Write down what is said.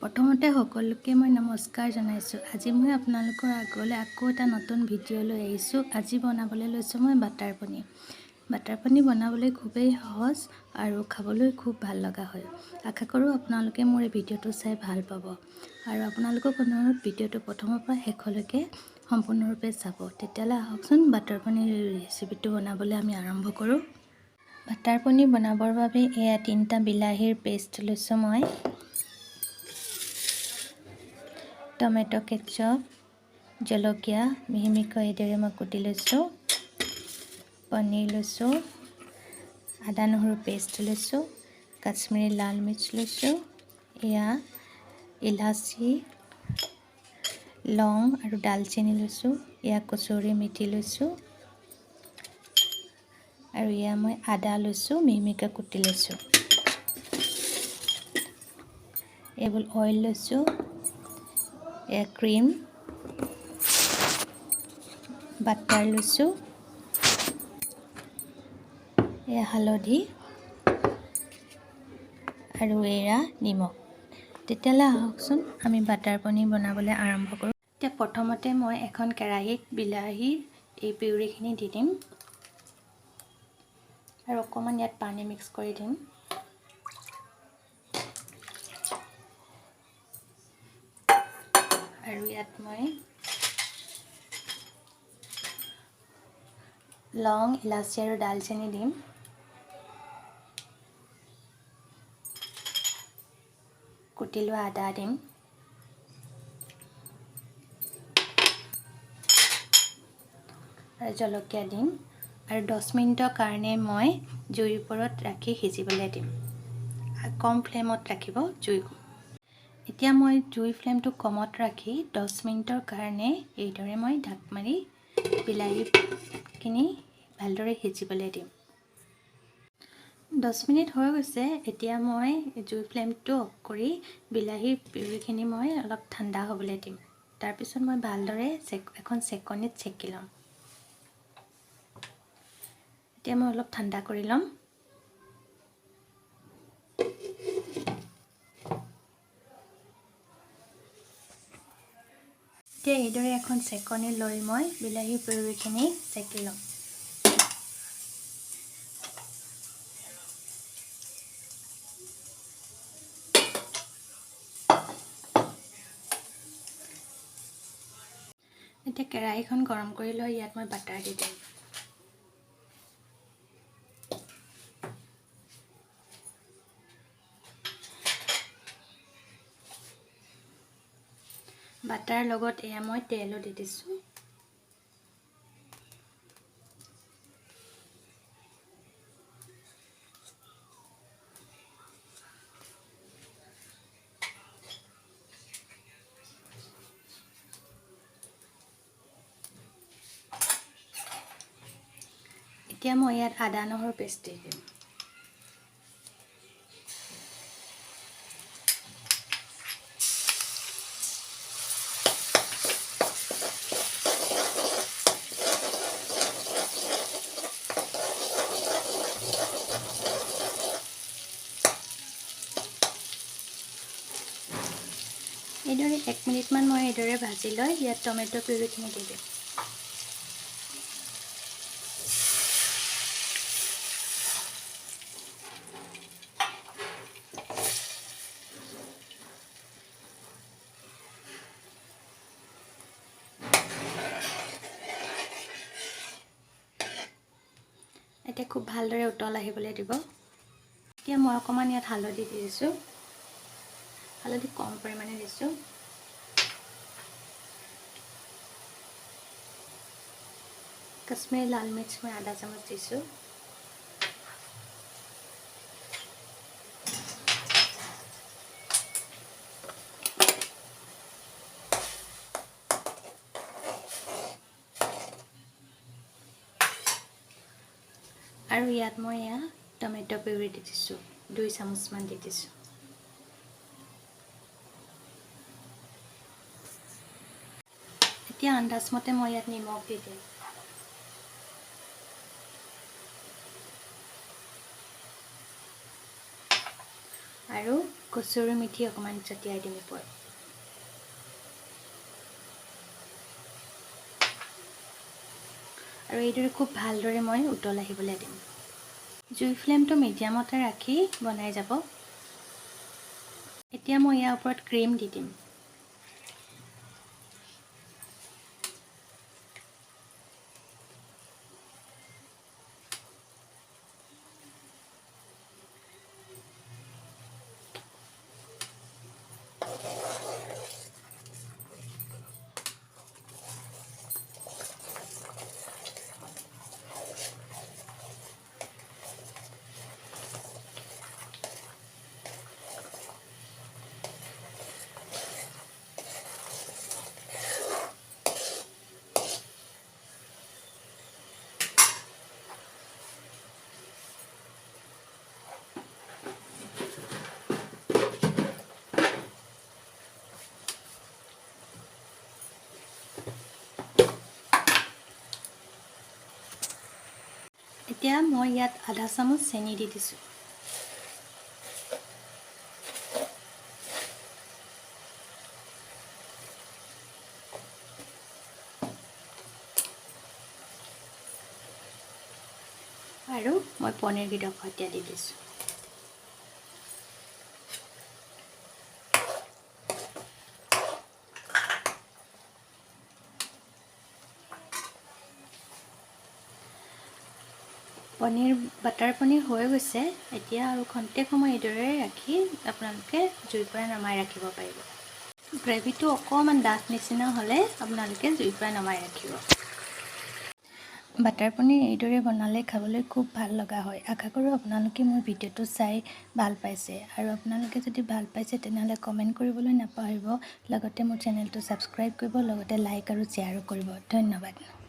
প্ৰথমতে সকলোকে মই নমস্কাৰ জনাইছোঁ। আজি মই আপোনালোকৰ আগলৈ আকৌ এটা নতুন ভিডিঅ' লৈ আহিছোঁ। আজি বনাবলৈ লৈছোঁ মই বাটাৰ পনীৰ। বাটাৰ পনীৰ বনাবলৈ খুবেই সহজ আৰু খাবলৈ খুব ভাল লগা হয়। আশা কৰোঁ আপোনালোকে মোৰ এই ভিডিঅ'টো চাই ভাল পাব আৰু আপোনালোকক অনুৰোধ ভিডিঅ'টো প্ৰথমৰ পৰা শেষলৈকে সম্পূৰ্ণৰূপে চাব। তেতিয়াহ'লে আহকচোন বাটাৰ পনীৰ ৰেচিপিটো বনাবলৈ আমি আৰম্ভ কৰোঁ। বাটাৰ পনীৰ বনাবৰ বাবে এয়া 3টা বিলাহীৰ পেষ্ট লৈছোঁ মই। টমেটো কেটচপ, জলকীয়া মিহি মিহিকৈ এইদৰে মই কুটি লৈছোঁ। পনীৰ লৈছোঁ, আদা নহৰু পেষ্ট লৈছোঁ, কাশ্মীৰী লাল মিৰ্চ লৈছোঁ, এয়া ইলাচি, লং আৰু ডালচেনি লৈছোঁ, এয়া কচুৰি মেথি লৈছোঁ আৰু এয়া মই আদা লৈছোঁ, মিহি মিহিকৈ কুটি লৈছোঁ। এইবোৰ অইল লৈছোঁ, এয়া ক্ৰীম, বাটাৰ লৈছোঁ, এয়া হালধি আৰু এয়া নিমখ। তেতিয়াহ'লে আহকচোন আমি বাটাৰ পনীৰ বনাবলৈ আৰম্ভ কৰোঁ। এতিয়া প্ৰথমতে মই এখন কেৰাহীত বিলাহীৰ এই পিউৰিখিনি দি দিম আৰু অকণমান ইয়াত পানী মিক্স কৰি দিম। আৰু ইয়াত মই লং, ইলাচি আৰু ডালচেনি দিম। কুটি লোৱা আদা দিম। আৰু জলকীয়া দিম আৰু 10 মিনিটৰ কাৰণে মই জুইৰ ওপৰত ৰাখি সিজিবলৈ দিম। কম ফ্লেমত ৰাখিব জুই। এতিয়া মই জুই ফ্লেমটো কমত ৰাখি 10 মিনিটৰ কাৰণে এইদৰে মই ঢাক মাৰি বিলাহীখিনি ভালদৰে সিজিবলৈ দিম। 10 মিনিট হৈ গৈছে। এতিয়া মই জুই ফ্লেমটো অফ কৰি বিলাহীৰ পিউৰিখিনি মই অলপ ঠাণ্ডা হ'বলৈ দিম। তাৰপিছত মই ভালদৰে এখন চেকনিত চেকি ল'ম। এতিয়া মই অলপ ঠাণ্ডা কৰি ল'ম। এতিয়া এইদৰে এখন চেকনি লৈ মই বিলাহীৰ পিউৰিখিনি চেকি ল'ম। এতিয়া কেৰাহীখন গৰম কৰি লৈ ইয়াত মই বাটাৰ দি দিম। বাটাৰ লগত এয়া মই তেলো দি দিছোঁ। এতিয়া মই ইয়াত আদা নহৰু পেষ্ট দি দিম। এইদৰে 1 মিনিটমান মই এইদৰে ভাজি লৈ ইয়াত টমেটো পিউৰিখিনি দি দিম। এতিয়া খুব ভালদৰে উতল আহিবলৈ দিব। এতিয়া মই অকণমান ইয়াত হালধি দি দিছোঁ। হালধি কম পৰিমাণে দিছোঁ। কাশ্মীৰী লাল মিৰ্চ মই আধা চামুচ দিছোঁ। আৰু ইয়াত মই এয়া টমেটো পিউৰি দি দিছোঁ। 2 চামুচমান দি দিছোঁ। এতিয়া আন্দাজমতে মই ইয়াত নিমখ দি দিম। আৰু কচুৰি মিঠি অকণমান ছটিয়াই দিম ওপৰত। আৰু এইদৰে খুব ভালদৰে মই উতল আহিবলৈ দিম। জুই ফ্লেমটো মিডিয়ামতে ৰাখি বনাই যাব। এতিয়া মই ইয়াৰ ওপৰত ক্ৰীম দি দিম। এতিয়া মই ইয়াত আধা চামুচ চেনি দি দিছোঁ। আৰু মই পনীৰকেইটা সৈতে দি দিছোঁ। বাটাৰ পনীৰ হৈ গৈছে। এতিয়া আৰু খন্তেক সময় এইদৰে ৰাখি আপোনালোকে জুইৰ পৰা নমাই ৰাখিব পাৰিব। গ্ৰেভিটো অকণমান ডাঠ নিচিনা হ'লে আপোনালোকে জুইৰ পৰা নমাই ৰাখিব। বাটাৰ পনীৰ এইদৰে বনালে খাবলৈ খুব ভাল লগা হয়। আশা কৰোঁ আপোনালোকে মোৰ ভিডিঅ'টো চাই ভাল পাইছে। আৰু আপোনালোকে যদি ভাল পাইছে তেনেহ'লে কমেণ্ট কৰিবলৈ নাপাহৰিব। লগতে মোৰ চেনেলটো ছাবস্ক্ৰাইব কৰিব, লগতে লাইক আৰু শ্বেয়াৰো কৰিব। ধন্যবাদ।